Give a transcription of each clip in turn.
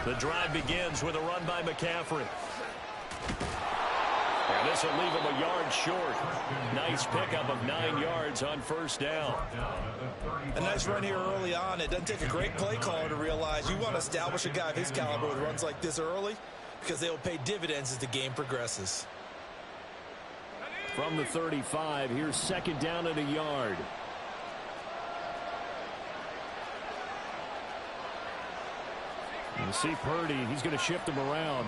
The drive begins with a run by McCaffrey. And this will leave him a yard short. Nice pickup of 9 yards on first down. A nice run here early on. It doesn't take a great play caller to realize you want to establish a guy of his caliber with runs like this early because they will pay dividends as the game progresses. From the 35, here's second down and a yard. You see Purdy, he's going to shift him around.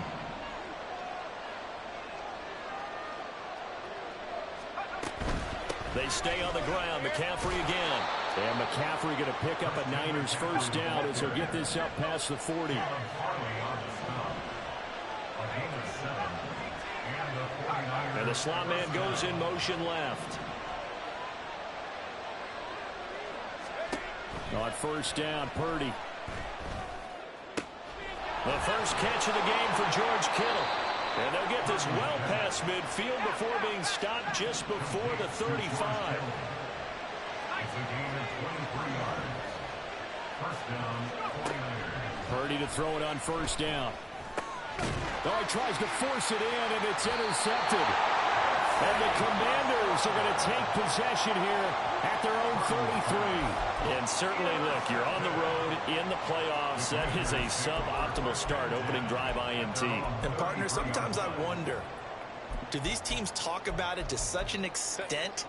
They stay on the ground. McCaffrey again. And McCaffrey going to pick up a Niners first down as he'll get this up past the 40. And the slot man goes in motion left. On first down, Purdy. The first catch of the game for George Kittle. And they'll get this well past midfield before being stopped just before the 35. Purdy to throw it on first down. Oh, he tries to force it in, and it's intercepted. And the Commanders are going to take possession here at their own 33. And certainly, look, you're on the road in the playoffs. That is a suboptimal start, opening drive INT. And, partner, sometimes I wonder, do these teams talk about it to such an extent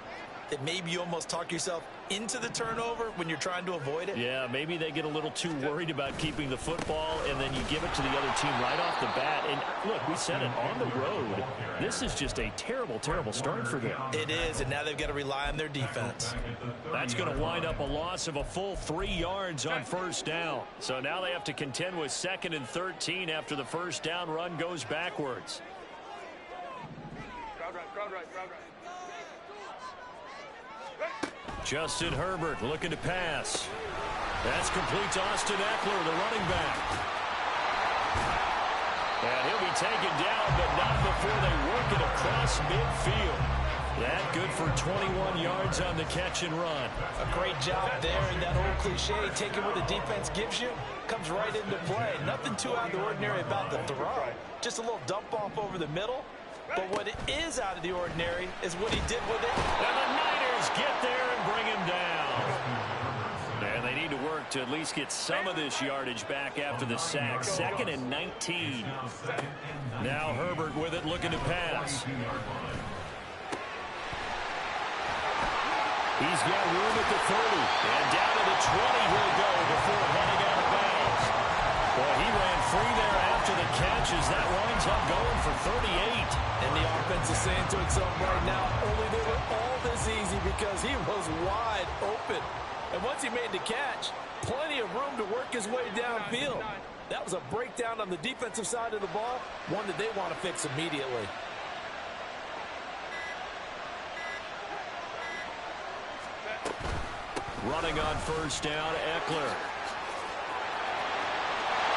that maybe you almost talk yourself into the turnover when you're trying to avoid it? Yeah, maybe they get a little too worried about keeping the football, and then you give it to the other team right off the bat. And, look, we said it, on the road, this is just a terrible, terrible start for them. It is, and now they've got to rely on their defense. That's going to wind up a loss of a full 3 yards on first down. So now they have to contend with 2nd and 13 after the first down run goes backwards. Crowd right. Justin Herbert looking to pass. That's complete to Austin Eckler, the running back. And he'll be taken down, but not before they work it across midfield. That good for 21 yards on the catch and run. A great job there, and that old cliche, taking what the defense gives you, comes right into play. Nothing too out of the ordinary about the throw. Just a little dump off over the middle. But what is out of the ordinary is what he did with it. And the Niners get there and bring him down. And they need to work to at least get some of this yardage back after the sack. 2nd and 19. Now Herbert with it, looking to pass. He's got room at the 30. And down to the 20 he'll go before heading out of bounds. Well, he ran free there after the catch as that winds up going for 38. And the offense is saying to itself right now, only they were all this easy because he was wide open. And once he made the catch, plenty of room to work his way downfield. That was a breakdown on the defensive side of the ball, one that they want to fix immediately. Running on first down, Eckler.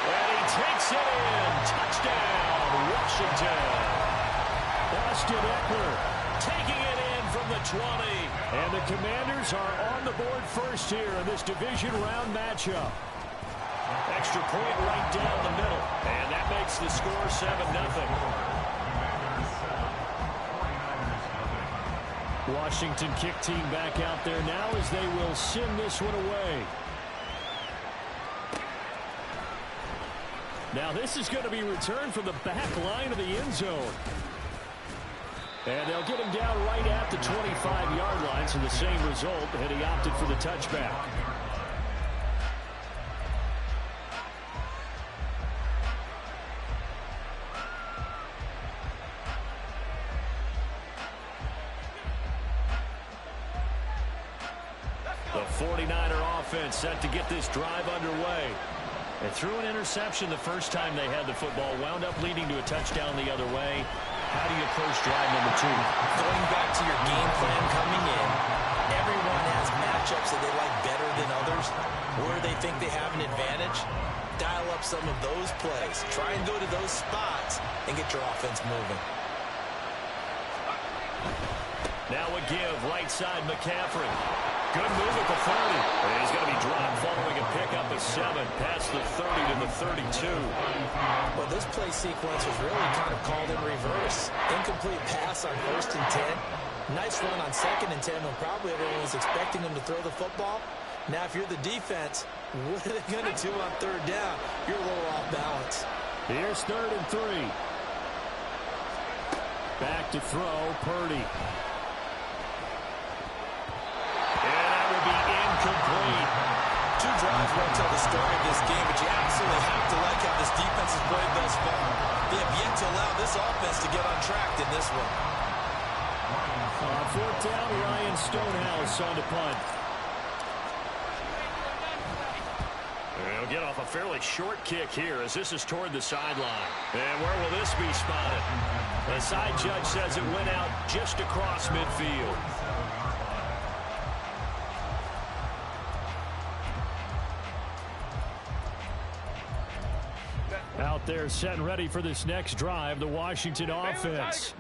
And he takes it in. Touchdown, Washington. Austin Eckler taking it in from the 20. And the Commanders are on the board first here in this division round matchup. Extra point right down the middle. And that makes the score 7-0. Washington kick team back out there now as they will send this one away. Now this is going to be returned from the back line of the end zone. And they'll get him down right at the 25-yard line, so the same result, and he opted for the touchback. The 49er offense set to get this drive underway. They threw an interception the first time they had the football, wound up leading to a touchdown the other way. How do you approach drive number 2? Going back to your game plan coming in, everyone has matchups that they like better than others, where they think they have an advantage. Dial up some of those plays. Try and go to those spots and get your offense moving. Now a give, right side McCaffrey. Good move at the 30. And he's going to be dropped following a pickup of 7 past the 30 to the 32. Well, this play sequence was really kind of called in reverse. Incomplete pass on 1st and 10. Nice run on 2nd and 10 when probably everyone was expecting him to throw the football. Now, if you're the defense, what are they going to do on 3rd down? You're a little off balance. Here's 3rd and 3. Back to throw, Purdy. Incomplete. 2 drives won't tell the story of this game, but you absolutely have to like how this defense has played thus far. They have yet to allow this offense to get on track in this one. 4th down, Ryan Stonehouse on the punt. He'll get off a fairly short kick here as this is toward the sideline. And where will this be spotted? The side judge says it went out just across midfield. Out there set and ready for this next drive, the Washington offense.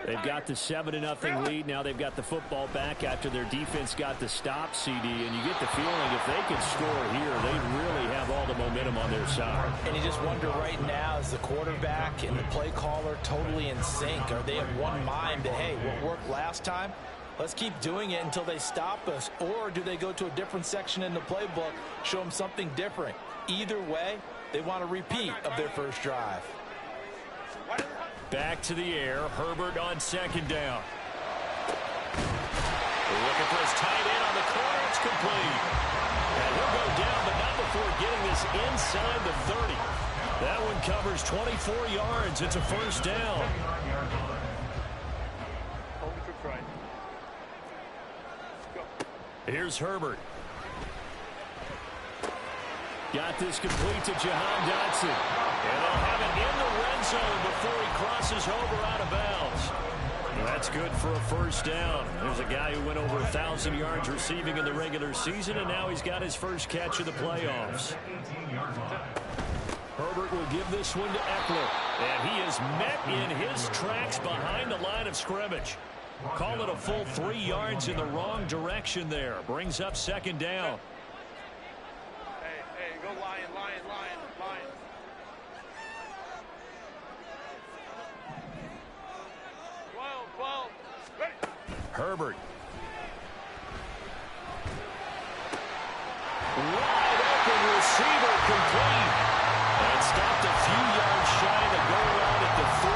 They've got the 7-0 lead. Now they've got the football back after their defense got the stop, CD. And you get the feeling if they could score here, they really have all the momentum on their side. And you just wonder right now, is the quarterback and the play caller totally in sync? Are they of one mind that, hey, what worked last time? Let's keep doing it until they stop us. Or do they go to a different section in the playbook, show them something different? Either way, they want a repeat of their first drive. Back to the air. Herbert on 2nd down. Looking for his tight end on the corner. It's complete. And he'll go down, but not before getting this inside the 30. That one covers 24 yards. It's a 1st down. Here's Herbert. Got this complete to Jahan Dotson. And they'll have it in the red zone before he crosses over out of bounds. Well, that's good for a 1st down. There's a guy who went over 1,000 yards receiving in the regular season, and now he's got his first catch of the playoffs. Herbert will give this one to Eckler. And he is met in his tracks behind the line of scrimmage. Call it a full 3 yards in the wrong direction there. Brings up 2nd down. Go Lion, Lion, Lion, Lion. Well. Ready. Herbert. Wide open receiver complete. And stopped a few yards shy of the goal line at the 3.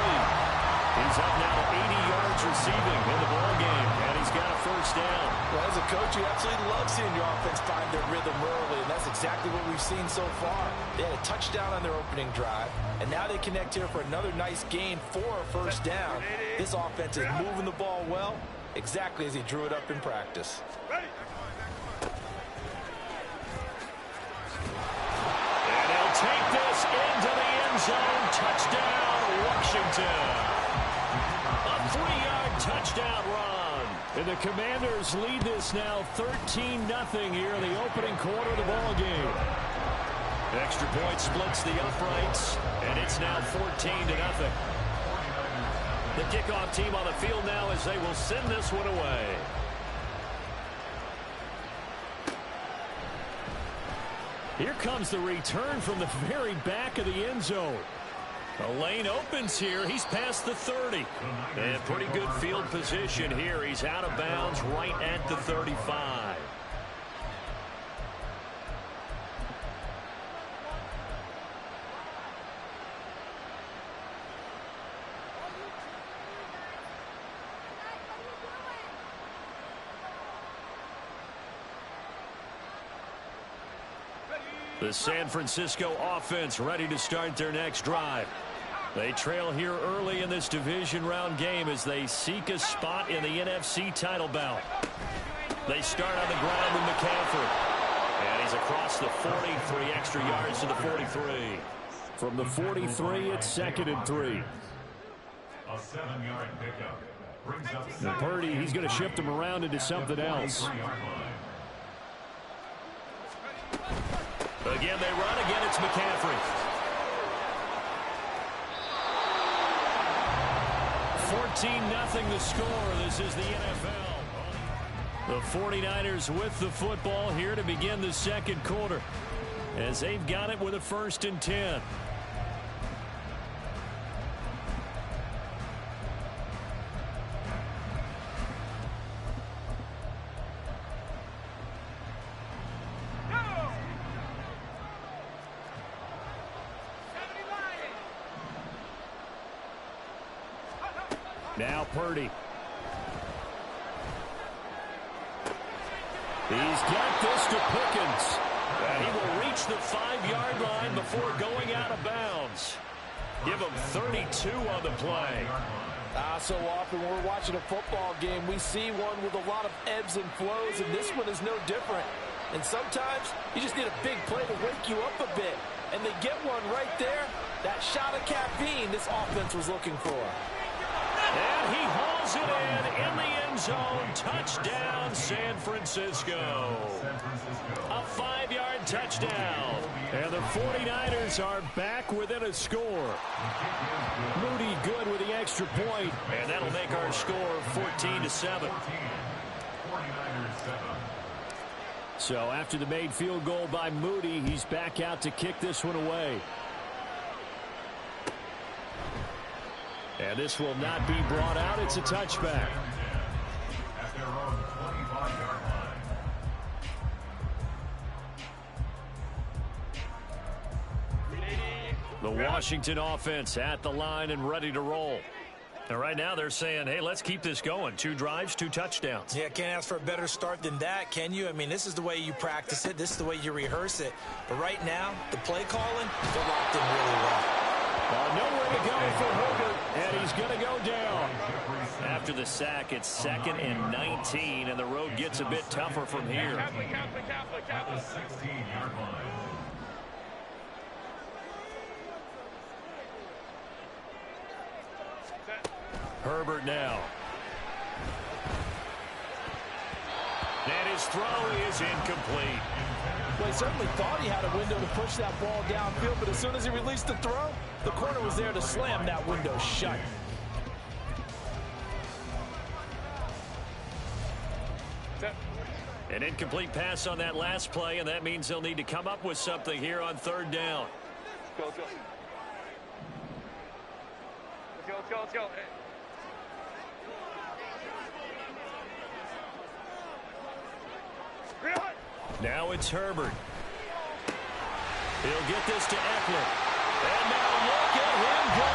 He's up now to 80 yards receiving in the ballgame, and he's got a 1st down. Well, as a coach, you absolutely love seeing your offense find their rhythm early, and that's exactly what we've seen so far. They had a touchdown on their opening drive, and now they connect here for another nice gain for a 1st down. This offense is moving the ball well, exactly as he drew it up in practice. Ready. And he'll take this into the end zone. Touchdown, Washington. A 3-yard touchdown run. And the Commanders lead this now 13-0 here in the opening quarter of the ball game. Extra point splits the uprights, and it's now 14-0. The kickoff team on the field now as they will send this one away. Here comes the return from the very back of the end zone. The lane opens here. He's past the 30. And pretty good field position here. He's out of bounds right at the 35. The San Francisco offense ready to start their next drive. They trail here early in this division round game as they seek a spot in the NFC title bout. They start on the ground with McCaffrey. And he's across the 40, 3 extra yards to the 43. From the 43, it's 2nd and 3. A 7-yard pickup. And Purdy, he's going to shift him around into something else. Again, they run. Again, it's McCaffrey. 14-0 the score. This is the NFL. The 49ers with the football here to begin the second quarter, as they've got it with a 1st and 10. Now Purdy. He's got this to Pickens. He will reach the 5-yard line before going out of bounds. Give him 32 on the play. So often when we're watching a football game, we see one with a lot of ebbs and flows, and this one is no different. And sometimes you just need a big play to wake you up a bit. And they get one right there. That shot of caffeine this offense was looking for. And he hauls it in the end zone. Touchdown, San Francisco. A 5-yard touchdown. And the 49ers are back within a score. Moody good with the extra point, and that'll make our score 14-7. So after the made field goal by Moody, he's back out to kick this one away. And this will not be brought out. It's a touchback. At their own 25-yard line. The Washington offense at the line and ready to roll. And right now they're saying, hey, let's keep this going. 2 drives, 2 touchdowns. Yeah, can't ask for a better start than that, can you? I mean, this is the way you practice it. This is the way you rehearse it. But right now, the play calling, they're locked in really well. Nowhere to go for Herbert, and he's going to go down. After the sack, it's 2nd and 19, and the road gets a bit tougher from here. At the 16-yard line. Herbert now. And his throw is incomplete. Well, he certainly thought he had a window to push that ball downfield, but as soon as he released the throw, the corner was there to slam that window shut. An incomplete pass on that last play, and that means they'll need to come up with something here on 3rd down. Let's go. Let's go. Now it's Herbert. He'll get this to Eckler. And now look at him go.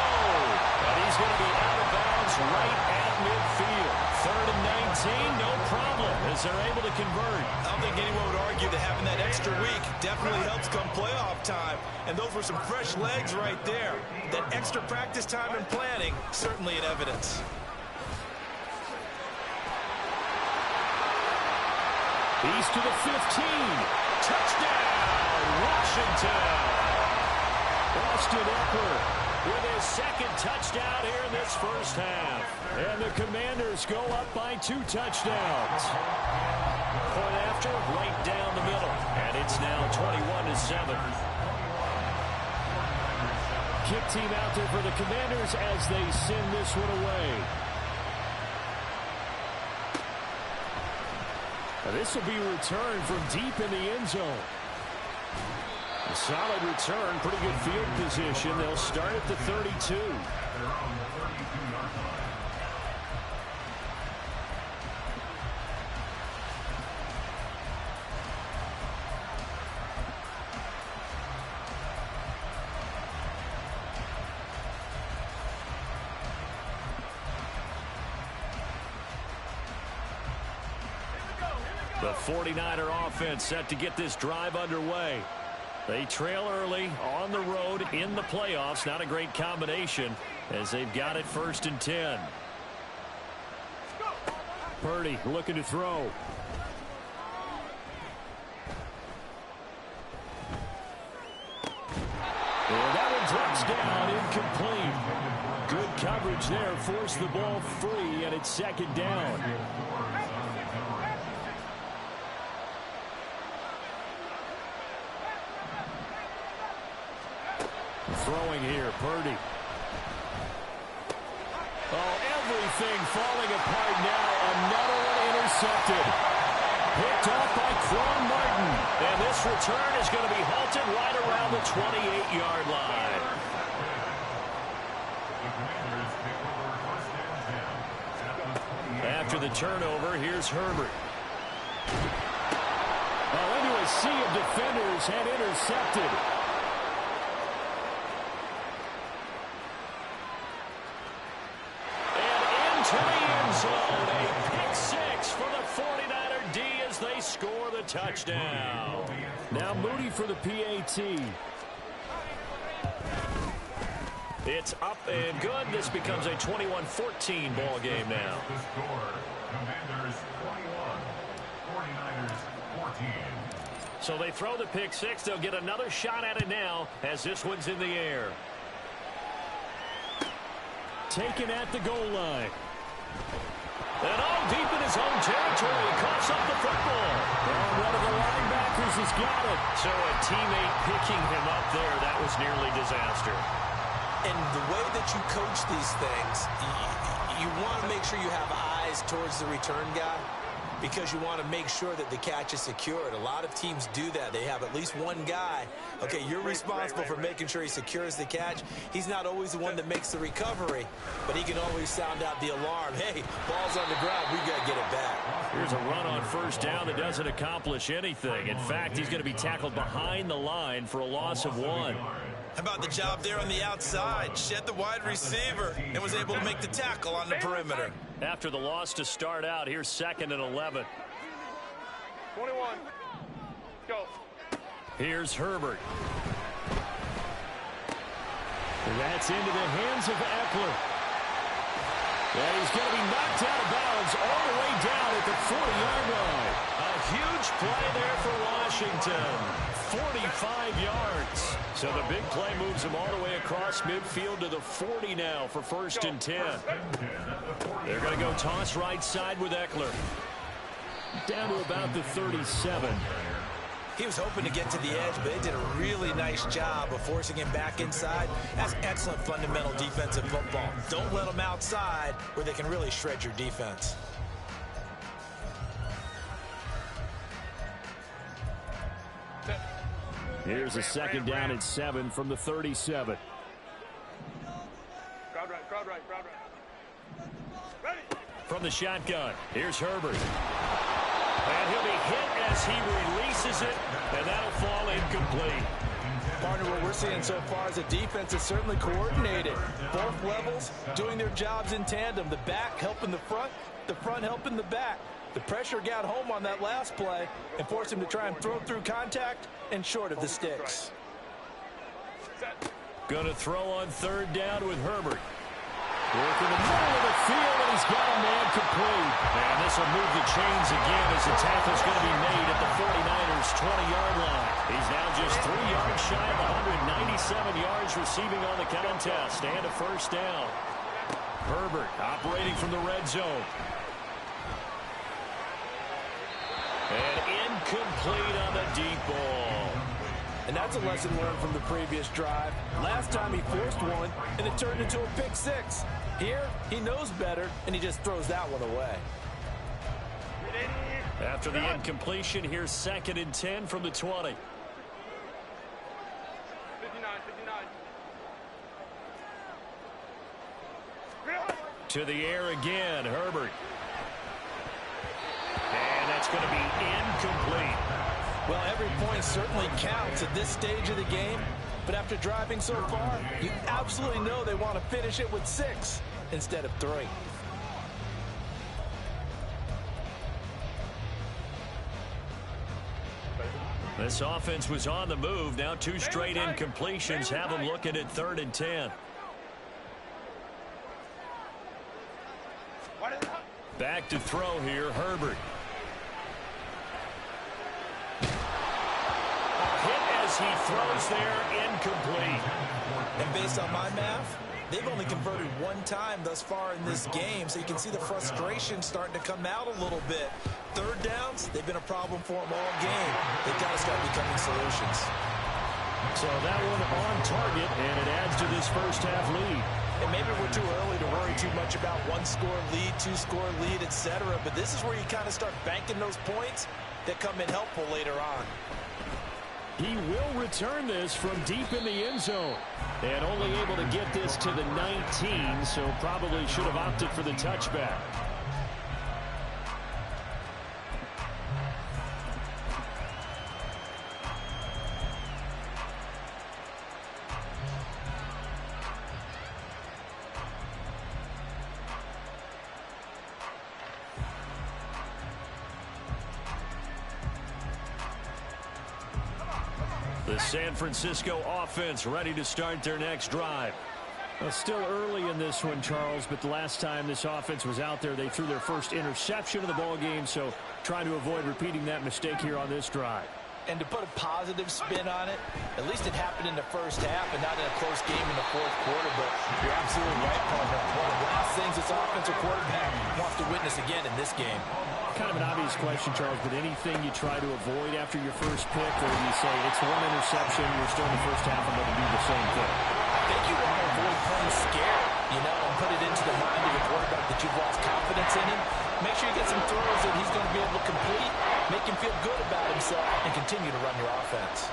And he's going to be out of bounds right at midfield. 3rd and 19, no problem, as they're able to convert. I don't think anyone would argue that having that extra week definitely helps come playoff time. And those were some fresh legs right there. That extra practice time and planning, certainly in evidence. He's to the 15. Touchdown, Washington. Austin Eckler with his 2nd touchdown here in this first half. And the Commanders go up by 2 touchdowns. Point after, right down the middle. And it's now 21-7. Kick team out there for the Commanders as they send this one away. This will be returned from deep in the end zone. A solid return, pretty good field position. They'll start at the 32. The 49er offense set to get this drive underway. They trail early on the road in the playoffs. Not a great combination as they've got it 1st and 10. Purdy looking to throw. And that one drops down, incomplete. Good coverage there, forced the ball free, and it's 2nd down. Throwing here, Purdy. Oh, and Everything falling apart now. Another one intercepted. Picked off by Quan Martin. And this return is going to be halted right around the 28-yard line. After the turnover, here's Herbert. Into a sea of defenders and intercepted. And into the end zone. A pick six for the 49er D as they score the touchdown. Now Moody for the PAT. It's up and good. This becomes a 21-14 ball game now. The score, Commanders 21, 49ers 14. So they throw the pick six. They'll get another shot at it now as this one's in the air. Taken at the goal line. And all deep in his own territory. Coughs up the football. And one of the linebackers has got it. So a teammate picking him up there. That was nearly disaster. And the way that you coach these things, you want to make sure you have eyes towards the return guy because you want to make sure that the catch is secured. A lot of teams do that. They have at least one guy. Okay, you're responsible for making sure he secures the catch. He's not always the one that makes the recovery, but he can always sound out the alarm. Hey, ball's on the ground. We've got to get it back. Here's a run on first down that doesn't accomplish anything. In fact, he's going to be tackled behind the line for a loss of 1. How about the job there on the outside? Shed the wide receiver and was able to make the tackle on the perimeter. After the loss to start out, here's 2nd and 11. 21. Go. Here's Herbert. That's into the hands of Eckler. And he's going to be knocked out of bounds all the way down at the 40-yard line. A huge play there for Washington. 45 yards. So the big play moves him all the way across midfield to the 40 now for 1st and 10. They're going to go toss right side with Eckler. Down to about the 37. He was hoping to get to the edge, but they did a really nice job of forcing him back inside. That's excellent fundamental defensive football. Don't let them outside where they can really shred your defense. Here's a 2nd down and 7 from the 37. Crowd right, crowd right, crowd right. Ready. From the shotgun, here's Herbert. And he'll be hit as he releases it, and that'll fall incomplete. Partner, what we're seeing so far is a defense is certainly coordinated. Both levels doing their jobs in tandem. The back helping the front helping the back. The pressure got home on that last play and forced him to try and throw through contact and short of the sticks. Going to throw on 3rd down with Herbert. Work in the middle of the field, and he's got a man complete. And this will move the chains again as the tackle's going to be made at the 49ers' 20-yard line. He's now just 3 yards shy of 197 yards receiving on the contest and a 1st down. Herbert operating from the red zone. And incomplete on the deep ball. And that's a lesson learned from the previous drive. Last time he forced one, and it turned into a pick six. Here, he knows better, and he just throws that one away. After the incompletion, here's 2nd and 10 from the 20. 59, 59. To the air again, Herbert. And that's going to be incomplete. Well, every point certainly counts at this stage of the game, but after driving so far, you absolutely know they want to finish it with 6 instead of 3. This offense was on the move. Now 2 straight incompletions have them looking at 3rd and 10. Back to throw here, Herbert. He throws there, incomplete. And based on my math, they've only converted 1 time thus far in this game, so you can see the frustration starting to come out a little bit. 3rd downs, they've been a problem for them all game. They've got to start becoming solutions. So that one on target, and it adds to this first half lead. And maybe we're too early to worry too much about one-score lead, two-score lead, etc. But this is where you kind of start banking those points that come in helpful later on. He will return this from deep in the end zone. And only able to get this to the 19, so probably should have opted for the touchback. The San Francisco offense ready to start their next drive. Well, still early in this one, Charles, but the last time this offense was out there, they threw their first interception of the ball game, so trying to avoid repeating that mistake here on this drive. And to put a positive spin on it, at least it happened in the first half and not in a close game in the fourth quarter, but you're absolutely right, partner. One of the last things this offensive quarterback wants to witness again in this game. Kind of an obvious question, Charles, but anything you try to avoid after your first pick, or you say it's one interception, you're still in the first half, I'm going to do the same thing? I think you want to avoid playing scared, you know, and put it into the mind of the quarterback that you've lost confidence in him. Make sure you get some throws that he's going to be able to complete, make him feel good about himself, and continue to run your offense.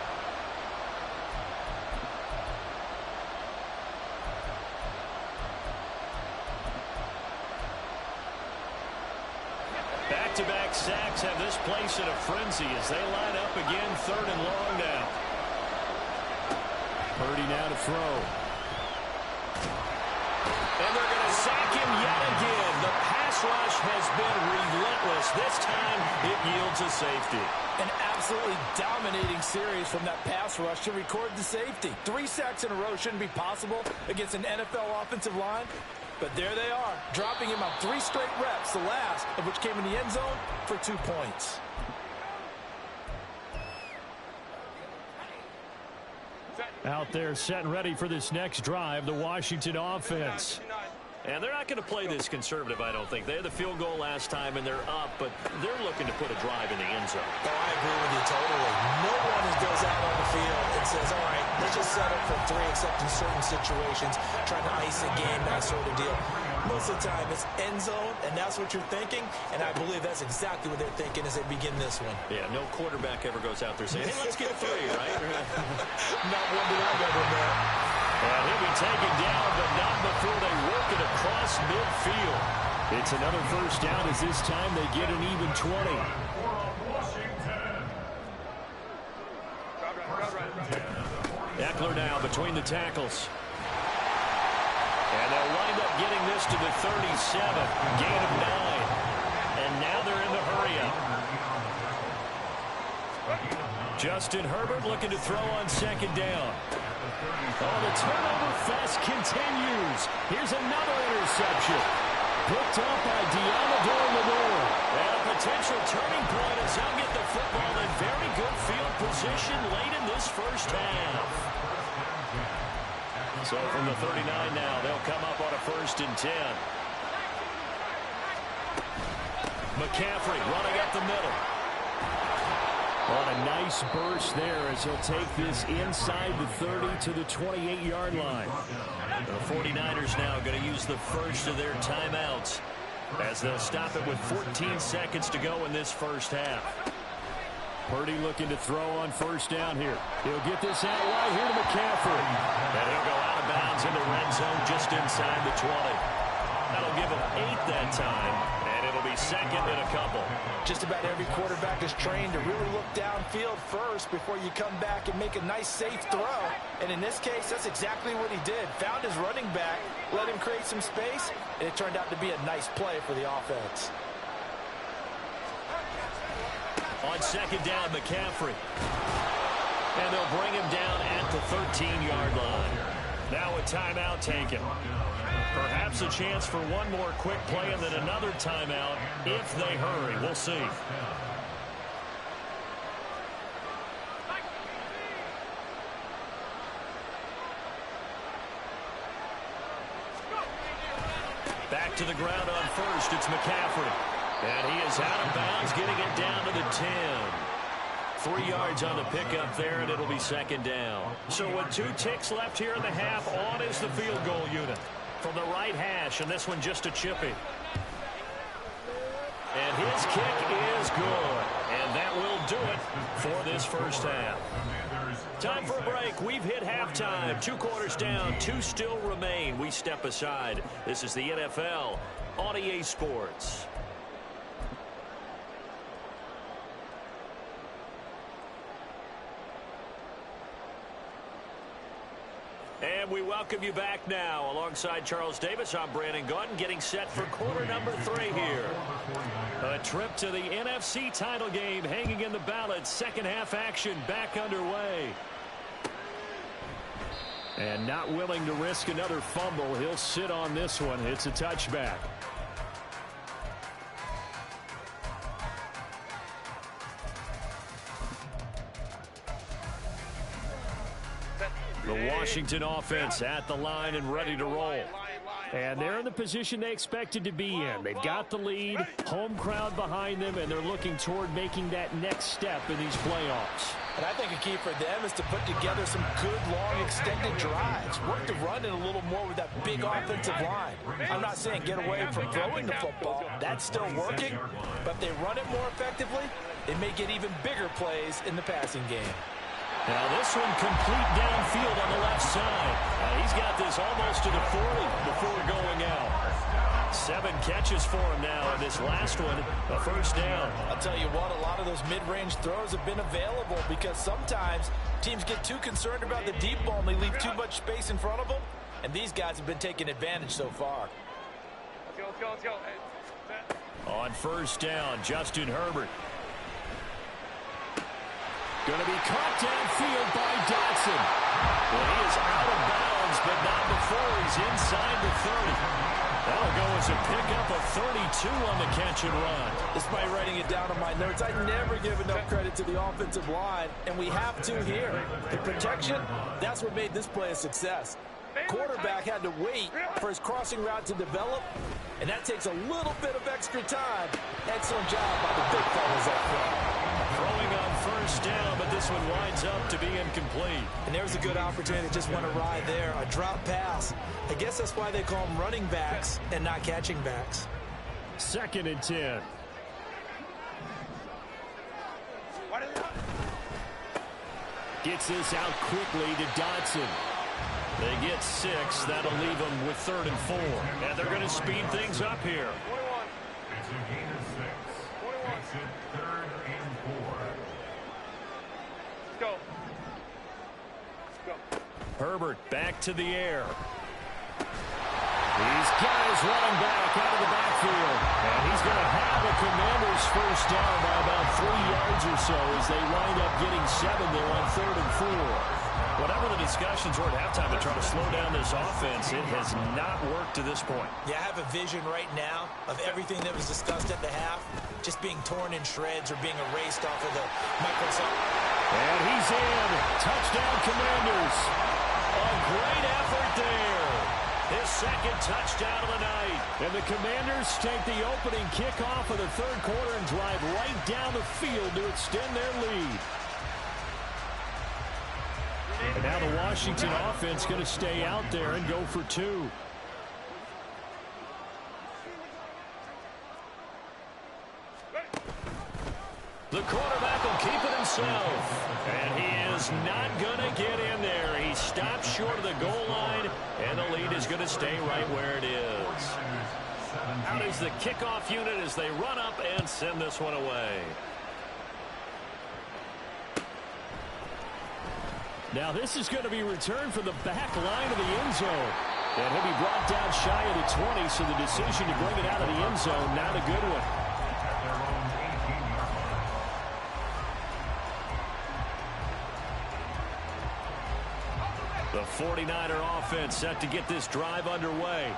Back-to-back sacks have this place in a frenzy as they line up again, third and long now. Purdy now to throw. And they're going to sack him yet again. The pass rush has been relentless. This time it yields a safety. An absolutely dominating series from that pass rush to record the safety. 3 sacks in a row shouldn't be possible against an NFL offensive line. But there they are, dropping him on 3 straight reps, the last of which came in the end zone for 2 points. Out there set and ready for this next drive, the Washington offense. And they're not going to play this conservative, I don't think. They had the field goal last time, and they're up, but they're looking to put a drive in the end zone. Oh, I agree with you totally. No one goes out on the field and says, all right, let's just settle for 3, except in certain situations, trying to ice a game, that sort of deal. Most of the time, it's end zone, and that's what you're thinking, and I believe that's exactly what they're thinking as they begin this one. Yeah, no quarterback ever goes out there saying, hey, let's get 3, right? Not one that I've ever met. And he'll be taken down, but not before they work it across midfield. It's another first down as this time they get an even 20. Eckler now between the tackles. And they'll wind up getting this to the 37. Gain of 9. And now they're in the hurry-up. Justin Herbert looking to throw on second down. Oh, the turnover fest continues. Here's another interception. Picked up by Deommodore Lenoir. And a potential turning point as he'll get the football in very good field position late in this first half. So from the 39 now, they'll come up on a 1st and 10. McCaffrey running up the middle. On a nice burst there as he'll take this inside the 30 to the 28-yard line. The 49ers now going to use the first of their timeouts as they'll stop it with 14 seconds to go in this first half. Purdy looking to throw on first down here. He'll get this out right here to McCaffrey. And he'll go out of bounds in the red zone just inside the 20. That'll give him 8 that time, and it'll be second and a couple. Just about every quarterback is trained to really look downfield first before you come back and make a nice, safe throw. And in this case, that's exactly what he did. Found his running back, let him create some space, and it turned out to be a nice play for the offense. On second down, McCaffrey. And they'll bring him down at the 13-yard line. Now a timeout taken. Perhaps a chance for one more quick play and then another timeout if they hurry. We'll see. Back to the ground on first. It's McCaffrey. And he is out of bounds, getting it down to the 10. 3 yards on the pickup there, and it'll be second down. So with 2 ticks left here in the half, on is the field goal unit. from the right hash, and this one just a chippy. And his kick is good. And that will do it for this first half. Time for a break. We've hit halftime. 2 quarters down, 2 still remain. We step aside. This is the NFL on EA Sports. And we welcome you back now. Alongside Charles Davis, I'm Brandon Gaudin, getting set for quarter number 3 here. A trip to the NFC title game hanging in the balance. Second half action back underway. And not willing to risk another fumble. He'll sit on this one. It's a touchback. The Washington offense at the line and ready to roll. And they're in the position they expected to be in. They've got the lead, home crowd behind them, and they're looking toward making that next step in these playoffs. And I think a key for them is to put together some good, long, extended drives. Work the run in a little more with that big offensive line. I'm not saying get away from throwing the football. That's still working. But if they run it more effectively, they may get even bigger plays in the passing game. Now this one complete downfield on the left side. He's got this almost to the 40 before going out. 7 catches for him now, and this last one, a first down. I'll tell you what, a lot of those mid-range throws have been available because sometimes teams get too concerned about the deep ball and they leave too much space in front of them, and these guys have been taking advantage so far. Let's go. Hey. On first down, Justin Herbert. Going to be caught downfield by Dotson. Well, he is out of bounds, but not before he's inside the 30. That'll go as a pickup of 32 on the catch and run. Despite writing it down on my notes, I never give enough credit to the offensive line, and we have to here. The protection, that's what made this play a success. Quarterback had to wait for his crossing route to develop, and that takes a little bit of extra time. Excellent job by the big fellas up front. Throwing on first down, but this one winds up to be incomplete. And there's a good opportunity that just went awry there. A drop pass. I guess that's why they call them running backs and not catching backs. 2nd and 10. Gets this out quickly to Dotson. They get 6. That'll leave them with 3rd and 4. And they're going to speed things up here. 21. It's a gain of 6. 21. Makes it 3rd and 4. Let's go. Herbert back to the air. These guys running back out of the backfield. And he's going to have the Commanders first down by about 3 yards or so as they wind up getting 7 there on 3rd and 4. Whatever the discussions were at halftime to try to slow down this offense, it has not worked to this point. Yeah, I have a vision right now of everything that was discussed at the half just being torn in shreds or being erased off of the Microsoft. And he's in. Touchdown, Commanders. A great effort there. His 2nd touchdown of the night. And the Commanders take the opening kickoff of the 3rd quarter and drive right down the field to extend their lead. And now the Washington offense going to stay out there and go for 2. The quarterback will keep it himself. And he is not going to get in there. He stopped short of the goal line, and the lead is going to stay right where it is. Out is the kickoff unit as they run up and send this one away. Now this is going to be returned from the back line of the end zone. And he'll be brought down shy of the 20, so the decision to bring it out of the end zone, not a good one. The 49er offense set to get this drive underway.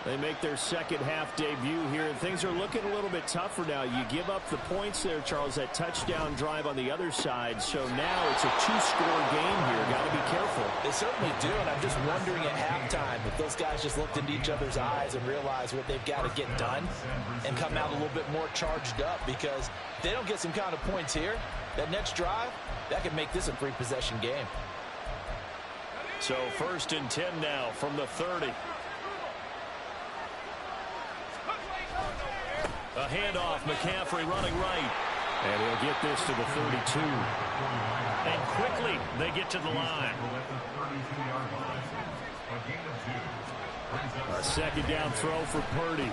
They make their 2nd half debut here, and things are looking a little bit tougher now. You give up the points there, Charles, that touchdown drive on the other side. So now it's a 2-score game here. Got to be careful. They certainly do, and I'm just wondering at halftime if those guys just looked into each other's eyes and realized what they've got to get done and come out a little bit more charged up, because if they don't get some kind of points here, that next drive, that could make this a 3-possession game. So 1st and 10 now from the 30. A handoff, McCaffrey running right. And he'll get this to the 32. And quickly, they get to the line. A second down throw for Purdy.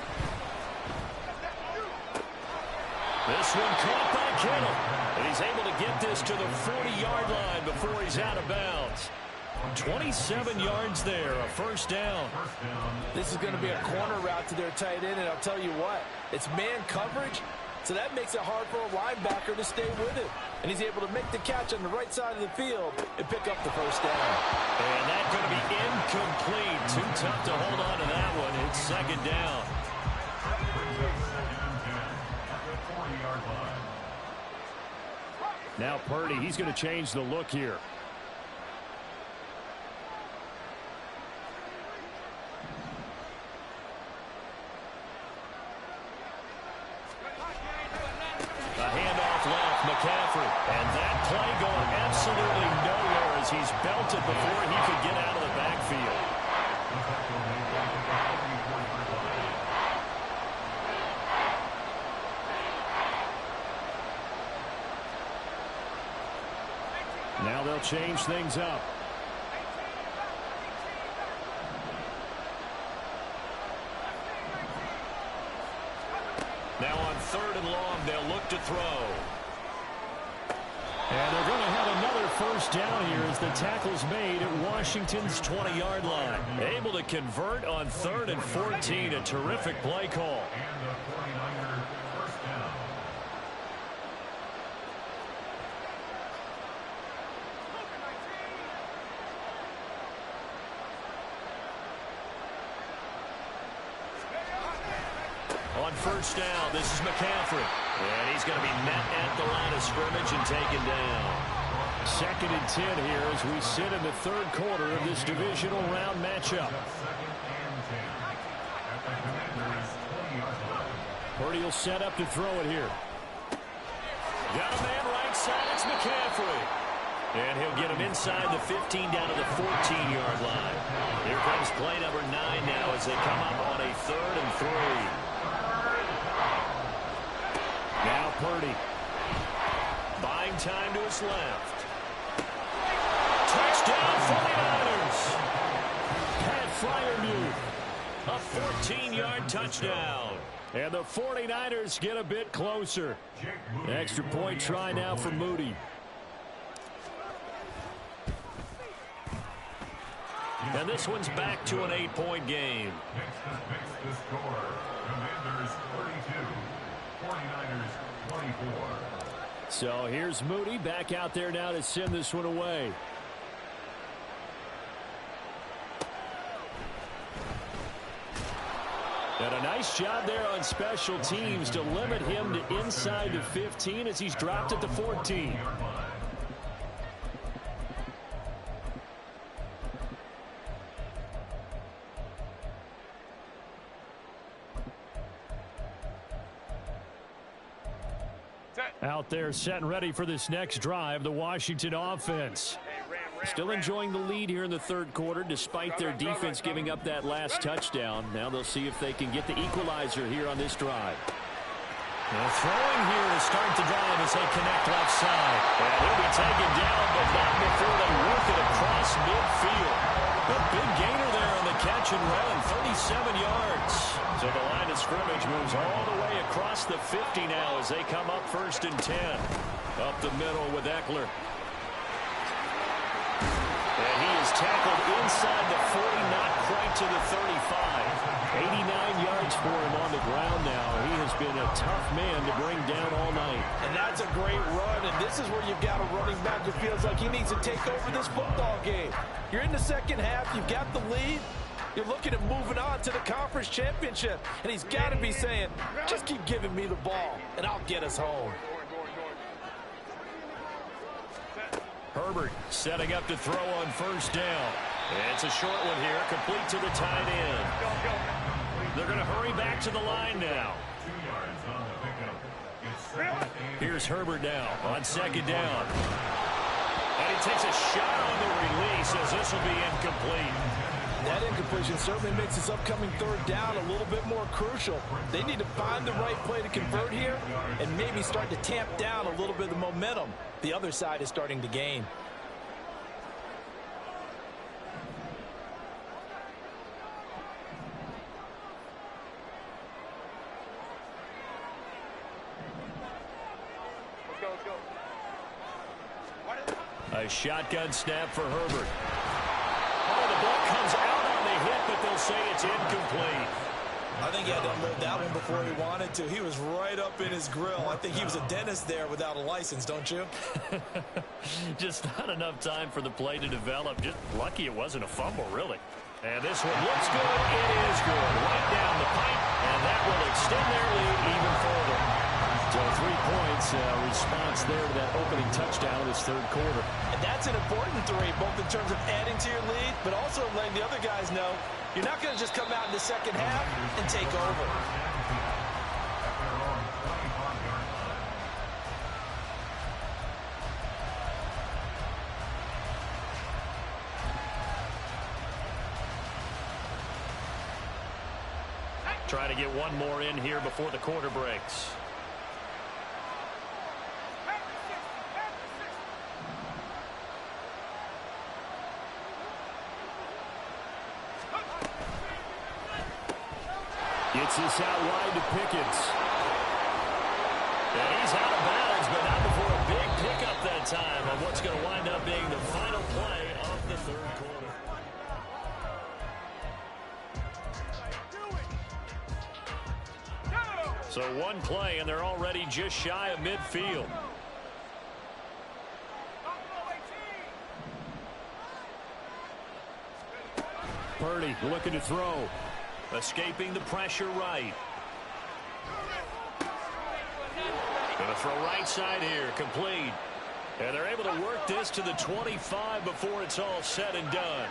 This one caught by Kittle. And he's able to get this to the 40-yard line before he's out of bounds. 27 yards there, a first down. This is going to be a corner route to their tight end, and I'll tell you what, it's man coverage, so that makes it hard for a linebacker to stay with it. And he's able to make the catch on the right side of the field and pick up the first down. And that's going to be incomplete. Too tough to hold on to that one. It's second down. Now Purdy, he's going to change the look here. A handoff left, McCaffrey. And that play going absolutely nowhere as he's belted before he could get out of the backfield. Now they'll change things up. Now on third and long, they'll look to throw. And they're going to have another first down here as the tackle's made at Washington's 20-yard line. Able to convert on third and 14. A terrific play call. On first down, this is McCaffrey. And he's going to be met at the line of scrimmage and taken down. Second and 10 here as we sit in the third quarter of this divisional round matchup. Purdy will set up to throw it here. Got a man right side, it's McCaffrey. And he'll get him inside the 15 down to the 14-yard line. Here comes play number 9 now as they come up on a 3rd and 3. Now Purdy. Buying time to his left. Touchdown 49ers. Pat Freiermuth. A 14-yard touchdown. And the 49ers get a bit closer. Extra point try now for Moody. And this one's back to an 8-point game. Next the score. Commanders 32. 49ers 24. So here's Moody back out there now to send this one away. And a nice job there on special teams to limit him to inside the 15 as he's dropped at the 14. Out there set and ready for this next drive, the Washington offense. Still enjoying the lead here in the third quarter despite their defense giving up that last touchdown. Now they'll see if they can get the equalizer here on this drive. Now throwing here to start the drive as they connect left side. And he'll be taken down, but not before they work it across midfield. A big gainer there on the catch and run, 37 yards. So the line of scrimmage moves all the way across the 50 now as they come up 1st and 10. Up the middle with Eckler. And he is tackled inside the 40, not quite to the 35. 89 yards for him on the ground now. He has been a tough man to bring down all night. And that's a great run, and this is where you've got a running back who feels like he needs to take over this football game. You're in the second half, you've got the lead. You're looking at moving on to the conference championship, and he's got to be saying, just keep giving me the ball, and I'll get us home. Herbert setting up to throw on first down. It's a short one here, complete to the tight end. They're going to hurry back to the line now. 2 yards on the pickup. Here's Herbert now on second down. And he takes a shot on the release as this will be incomplete. That incompletion certainly makes this upcoming third down a little bit more crucial. They need to find the right play to convert here and maybe start to tamp down a little bit of the momentum the other side is starting to gain. Let's go. A shotgun snap for Herbert. Oh, the ball comes out on the hit, but they'll say it's incomplete. I think he had to unload that one before he wanted to. He was right up in his grill. I think he was a dentist there without a license, don't you? Just not enough time for the play to develop. Just lucky it wasn't a fumble, really. And this one looks good. It is good. Right down the pipe, and that will extend their lead even further. So 3 points, response there to that opening touchdown in this third quarter. And that's an important 3, both in terms of adding to your lead, but also letting the other guys know you're not going to just come out in the second half and take over. Try to get one more in here before the quarter breaks. Gets this out wide to Pickens. And he's out of bounds, but not before a big pickup that time on what's going to wind up being the final play of the third quarter. So one play, and they're already just shy of midfield. Purdy looking to throw. Escaping the pressure right. Going to throw right side here. Complete. And they're able to work this to the 25 before it's all said and done.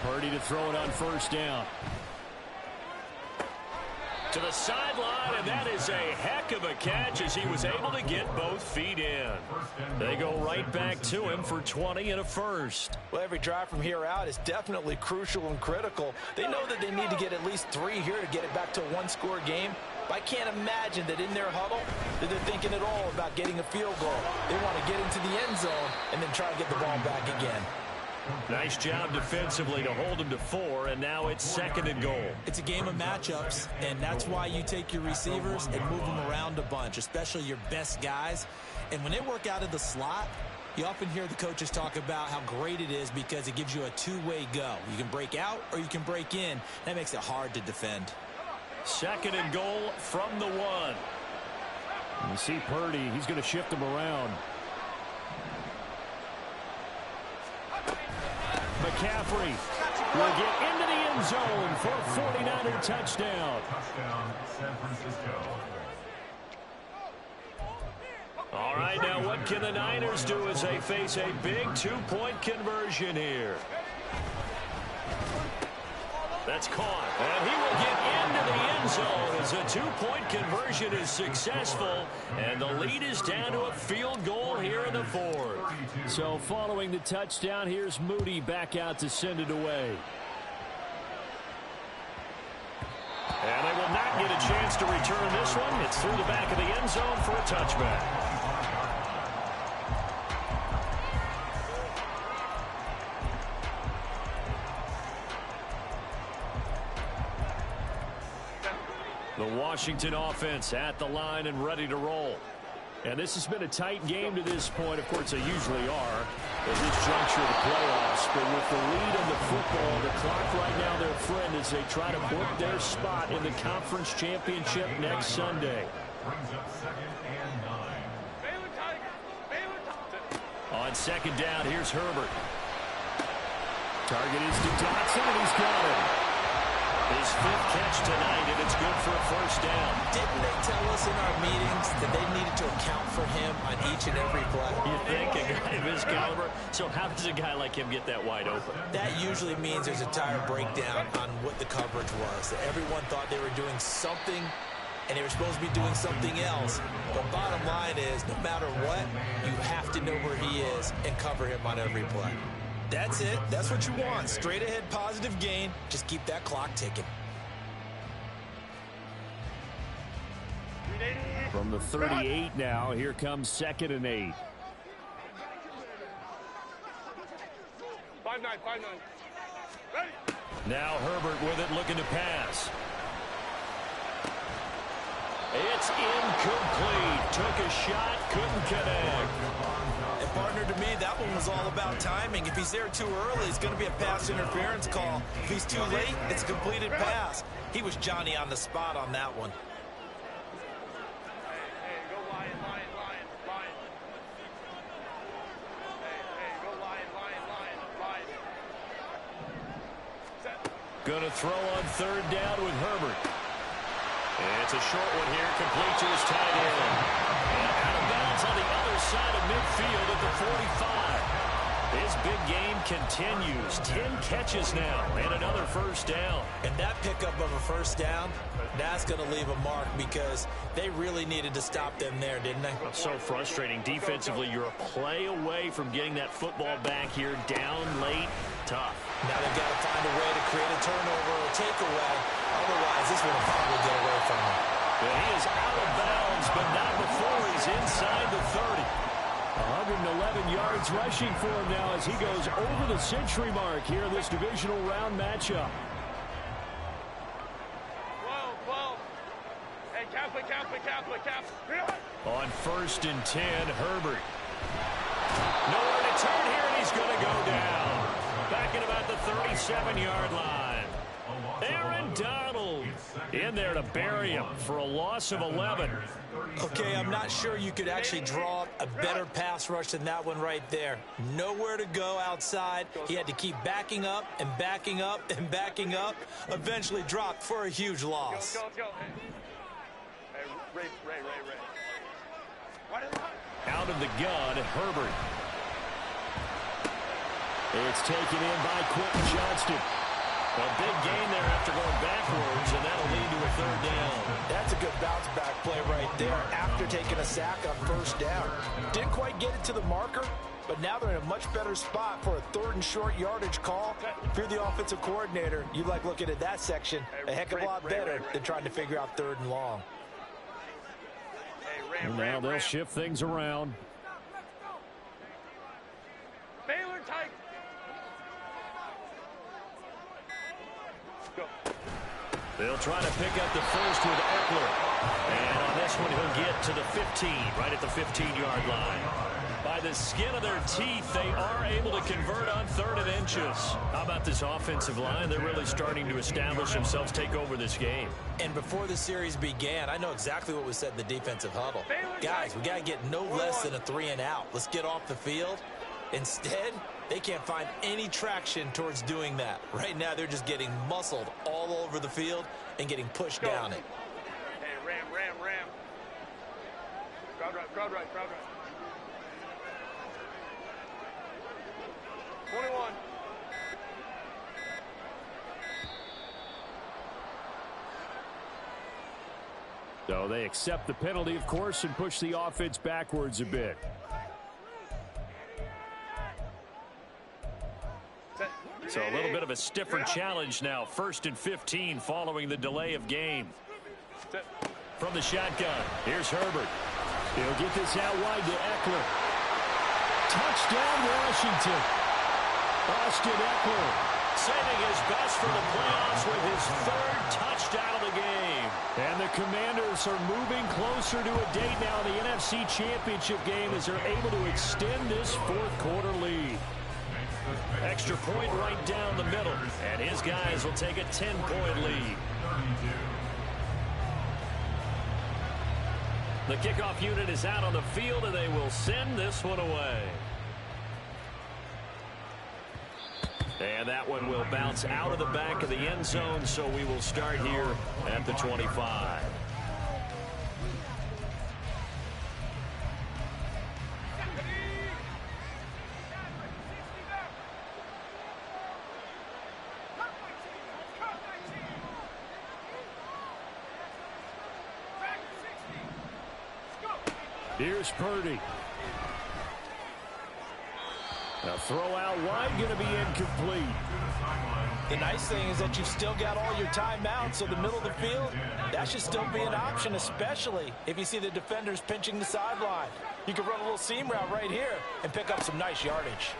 Purdy to throw it on first down. To the sideline, and that is a heck of a catch as he was able to get both feet in. They go right back to him for 20 and a first. Well, every drive from here out is definitely crucial and critical. They know that they need to get at least 3 here to get it back to a one-score game. But I can't imagine that in their huddle that they're thinking at all about getting a field goal. They want to get into the end zone and then try to get the ball back again. Nice job defensively to hold him to 4, and now it's 2nd and goal. It's a game of matchups, and that's why you take your receivers and move them around a bunch, especially your best guys. And when they work out of the slot, you often hear the coaches talk about how great it is because it gives you a two-way go. You can break out or you can break in. That makes it hard to defend. 2nd and goal from the 1. You see Purdy, he's going to shift him around. McCaffrey will get into the end zone for a 49er touchdown. Touchdown, San Francisco. All right, now what can the Niners do as they face a big 2-point conversion here? That's caught, and he will get into the end zone as a 2-point conversion is successful, and the lead is down to a field goal here in the 4th. So following the touchdown, here's Moody back out to send it away. And they will not get a chance to return this one. It's through the back of the end zone for a touchback. The Washington offense at the line and ready to roll. And this has been a tight game to this point. Of course, they usually are at this juncture of the playoffs. But with the lead in the football, the clock right now their friend as they try to book their spot in the conference championship next Sunday. Brings up 2nd and 9. Baylor Tigers. Baylor Thompson. On 2nd down, here's Herbert. Target is to Dotson, and he's got it. His 5th catch tonight, and it's good for a first down. Didn't they tell us in our meetings that they needed to account for him on each and every play? You think a guy of his caliber? So how does a guy like him get that wide open? That usually means there's a tire breakdown on what the coverage was. That everyone thought they were doing something, and they were supposed to be doing something else. But bottom line is, no matter what, you have to know where he is and cover him on every play. That's it. That's what you want. Straight ahead positive gain. Just keep that clock ticking. From the 38 now, here comes 2nd and 8. 5-9, 5-9. Ready? Now Herbert with it, looking to pass. It's incomplete. Took a shot, couldn't connect. And partner, to me, that one was all about timing. If he's there too early, it's going to be a pass interference call. If he's too late, it's a completed pass. He was Johnny on the spot on that one. Hey, go Lion, Lion, Lion, Lion. Hey, go Lion, Lion, Lion, Lion. Set. Gonna throw on 3rd down with Herbert. It's a short one here, complete to his tight end. And out of bounds on the other side of midfield at the 45. His big game continues. 10 catches now and another 1st down. And that pickup of a 1st down, that's going to leave a mark because they really needed to stop them there, didn't they? So frustrating. Defensively, you're a play away from getting that football back here, down late. Tough. Now they've got to find a way to create a turnover or a takeaway. Otherwise, this one will probably get away from him. Well, he is out of bounds, but not before he's inside the 30. 111 yards rushing for him now as he goes over the century mark here in this divisional round matchup. 12. Hey, Kappa. On 1st and 10, Herbert. Nowhere to turn here, and he's going to go down. Back at about the 37-yard line. Aaron Donald in there to bury him for a loss of 11. Okay, I'm not sure you could actually draw a better pass rush than that one right there. Nowhere to go outside. He had to keep backing up and backing up and backing up. Eventually dropped for a huge loss. Let's go. Hey, Ray. What is that? Out of the gun, Herbert. It's taken in by Quentin Johnston. A big gain there after going backwards, and that'll lead to a 3rd down. That's a good bounce-back play right there after taking a sack on 1st down. Didn't quite get it to the marker, but now they're in a much better spot for a 3rd and short yardage call. If you're the offensive coordinator, you like looking at that section a heck of a lot better than trying to figure out 3rd and long. Hey, And Ram. now they'll shift things around. Baylor Tigers. Go. They'll try to pick up the first with Eckler. And on this one, he'll get to the 15, right at the 15-yard line. By the skin of their teeth, they are able to convert on 3rd and inches. How about this offensive line? They're really starting to establish themselves, take over this game. And before the series began, I know exactly what was said in the defensive huddle. Guys, we got to get no less than a 3-and-out. Let's get off the field. Instead, they can't find any traction towards doing that. Right now, they're just getting muscled all over the field and getting pushed down it. Hey, Ram. Crowd right. 21. So they accept the penalty, of course, and push the offense backwards a bit. So a little bit of a stiffer challenge now. 1st and 15 following the delay of game. From the shotgun, here's Herbert. He'll get this out wide to Eckler. Touchdown, Washington. Austin Eckler saving his best for the playoffs with his 3rd touchdown of the game. And the Commanders are moving closer to a date now in the NFC Championship game as they're able to extend this 4th quarter lead. Extra point right down the middle, and his guys will take a 10-point lead. The kickoff unit is out on the field, and they will send this one away. And that one will bounce out of the back of the end zone, so we will start here at the 25. Here's Purdy. A throw out wide going to be incomplete. The nice thing is that you've still got all your timeouts, so the middle of the field, that should still be an option, especially if you see the defenders pinching the sideline. You can run a little seam route right here and pick up some nice yardage.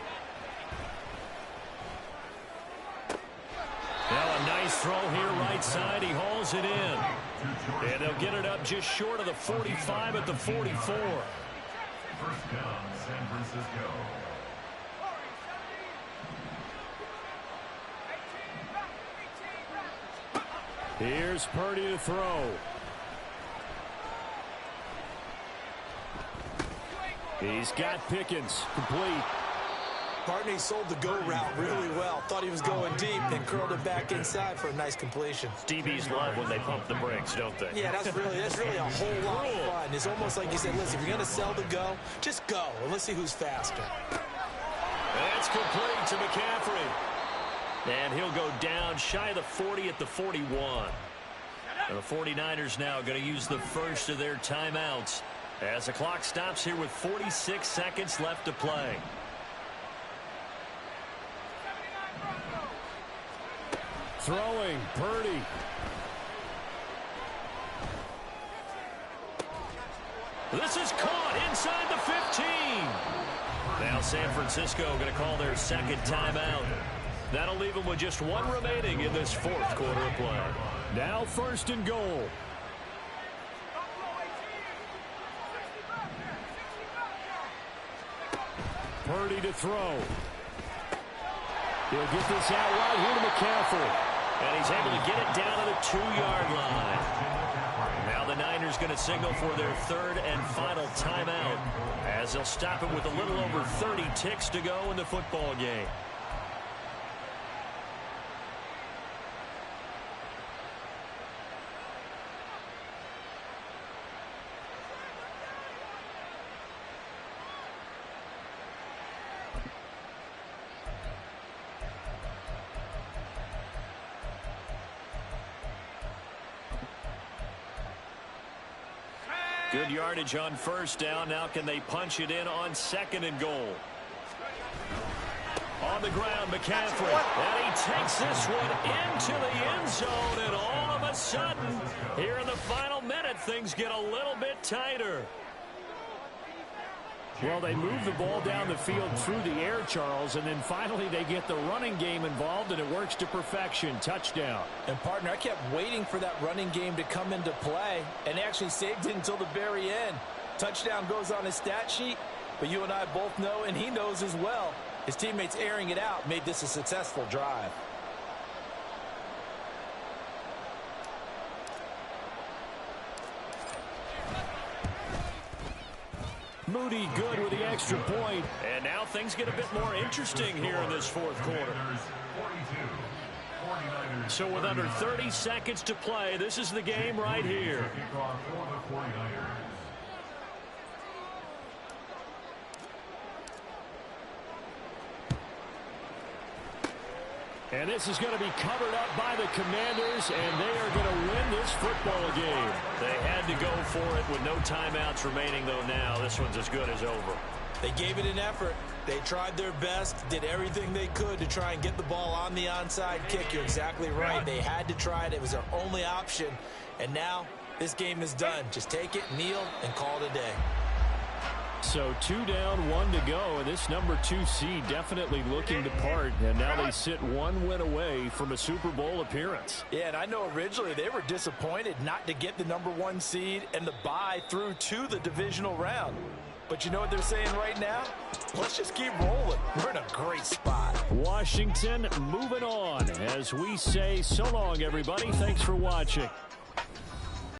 Now a nice throw here right side. He hauls it in. And they'll get it up just short of the 45 at the 44. First down, San Francisco. Here's Purdy to throw. He's got Pickens. Complete. Partner sold the go route really well. Thought he was going deep, then curled it back inside for a nice completion. DBs love when they pump the brakes, don't they? Yeah, that's really a whole lot of fun. It's almost like you said, listen, if you're going to sell the go, just go, and let's see who's faster. That's complete to McCaffrey. And he'll go down shy of the 40 at the 41. And the 49ers now going to use the first of their timeouts as the clock stops here with 46 seconds left to play. Throwing, Purdy. This is caught inside the 15. Now San Francisco going to call their second timeout. That'll leave them with just one remaining in this fourth quarter of play. Now first and goal. Purdy to throw. He'll get this out right here to McCaffrey. And he's able to get it down to the 2-yard line. Now the Niners going to signal for their third and final timeout as they'll stop it with a little over 30 ticks to go in the football game. Good yardage on first down. Now can they punch it in on second and goal? On the ground, McCaffrey. And he takes this one into the end zone. And all of a sudden, here in the final minute, things get a little bit tighter. Well, they move the ball down the field through the air, Charles, and then finally they get the running game involved, and it works to perfection. Touchdown. And, partner, I kept waiting for that running game to come into play and actually saved it until the very end. Touchdown goes on his stat sheet, but you and I both know, and he knows as well, his teammates airing it out made this a successful drive. Moody good with the extra point. And now things get a bit more interesting here in this fourth quarter. So with under 30 seconds to play, this is the game right here. And this is going to be covered up by the Commanders, and they are going to win this football game. They had to go for it with no timeouts remaining, though now this one's as good as over. They gave it an effort. They tried their best, did everything they could to try and get the ball on the onside kick. You're exactly right. They had to try it. It was their only option. And now this game is done. Just take it, kneel, and call it a day. So 2 down, 1 to go, and this number 2 seed definitely looking to part, and now they sit 1 win away from a Super Bowl appearance. Yeah, and I know originally they were disappointed not to get the number 1 seed and the bye through to the divisional round. But you know what they're saying right now? Let's just keep rolling. We're in a great spot. Washington moving on as we say so long, everybody. Thanks for watching.